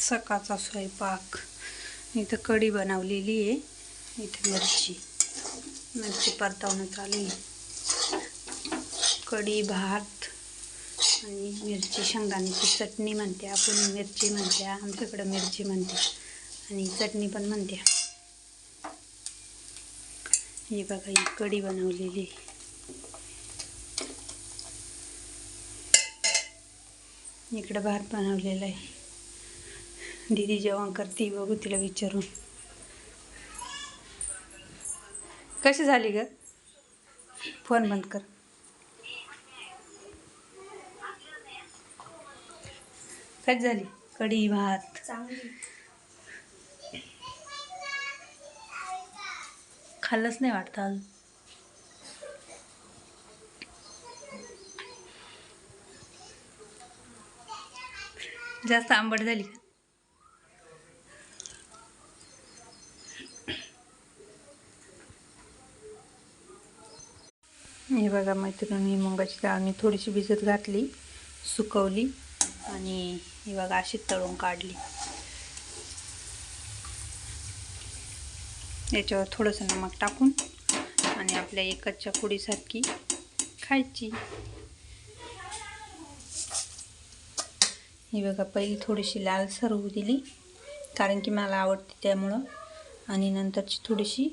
सकाळचा स्वयंपाक. इथं कढी बनवलेली आहे, इथे मिरची परतवणं चालू आहे. कढी, भात आणि मिरची, शेंगदाण्याची चटणी म्हणते आपण, मिरची म्हणते आमच्याकडं, मिरची म्हणते आणि चटणी पण म्हणते. ही बघा, ही कढी बनवलेली आहे. इकडं भात बनवलेला आहे. दीदी जेवण करते, बघू तिला विचारून. कशी झाली ग? फोन बंद कर. कशी झाली कढी भात? चांगली. खाल्लंच नाही वाटतं अजून. जास्त आंबट झाली का? हे बघा मैत्रिणी, मुगाची डाळ मी थोडीशी भिजत घातली, सुकवली आणि हे बघा अशी तळून काढली. याच्यावर थोडंसं नमक टाकून आणि आपल्या एकच्या फोडीसारखी खायची. ही बघा, पहिली थोडीशी लालसर होऊ दिली कारण की मला आवडते त्यामुळं, आणि नंतरची थोडीशी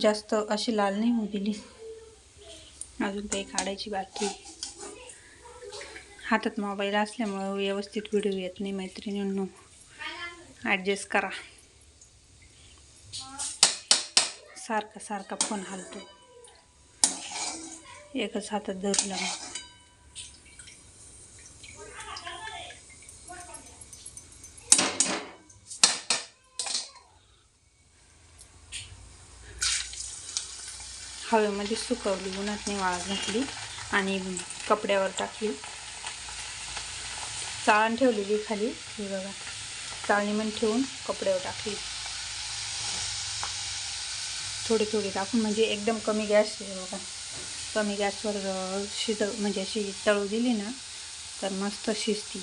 जास्त अशी लाल नाही होऊ दिली. अजून काही काढायची बाकी. हातात मोबाईल असल्यामुळं व्यवस्थित व्हिडिओ येत नाही मैत्रिणींनो, ॲडजस्ट करा. सारखा फोन हलतो, एकच हातात धरला. हवेमध्ये सुकवली, उन्हात नाही वाळत घातली आणि कपड्यावर टाकली. चाळण ठेवलेली खाली, हे बघा चाळणीमध्ये ठेवून कपड्यावर टाकली. थोडी टाकून, म्हणजे एकदम कमी गॅस, बघा कमी गॅसवर म्हणजे अशी तळू दिली ना तर मस्त शिजती,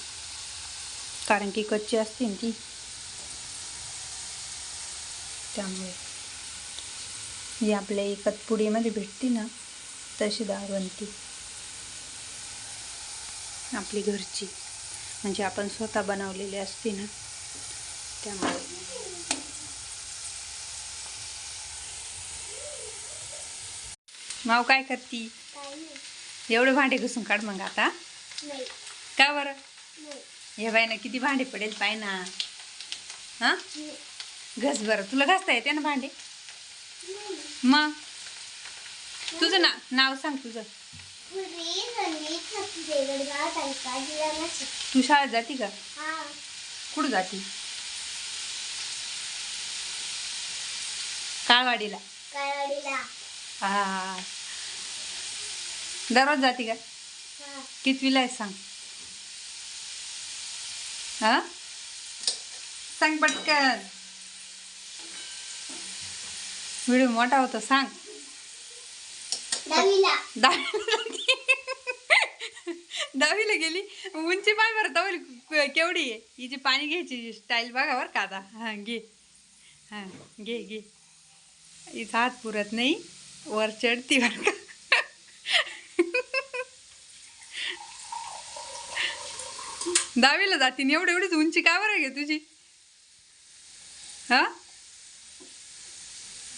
कारण की कच्ची असते ना ती, त्यामुळे. जी आपल्या एकच पुडीमध्ये भेटते ना तशी डाळ बनते आपली घरची, म्हणजे आपण स्वतः बनवलेली असते ना, त्यामुळे. माव काय करती? एवढे भांडे घासून काढ मग आता. का बरं? हे बाई ना, किती भांडे पडेल पाय ना. हां, घस बरं. तुला घासता येते ना भांडे? मग तुझं नाव सांग तुझं. तू शाळेत जाती का? कुठं जाती? काळवाडीला. हा, दररोज जाती का? कितवीला आहे सांग? हा, सांग पटकन, व्हिडिओ मोठा होतो, सांग. दहावीला गेली. उंची पाय बरं तवली केवढी आहे. हिची पाणी घ्यायची स्टाईल बघा बरं का आता. हां घे, हां घे. हिचा हात पुरत नाही, वर चढती बरं का. दहावीला जातीन, एवढीच उंची का बरं घे तुझी? हा,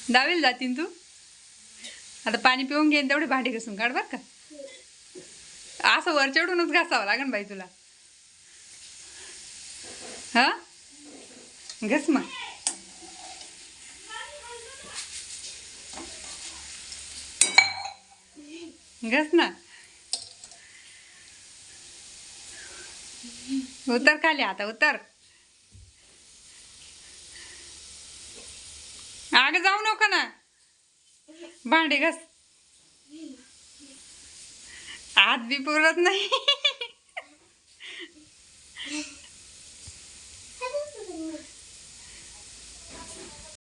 दहावीला जातीन तू. आता पाणी पिऊन घेईन, तेवढे भांडी घासून काढ बरं का. असं वर चढूनच घासावं लागेल बाई तुला. हा, घस मग. घस ना. उतर खाली आता, उतर. आग जाऊ नको ना, भांडे घास. हात बी पुरत नाही.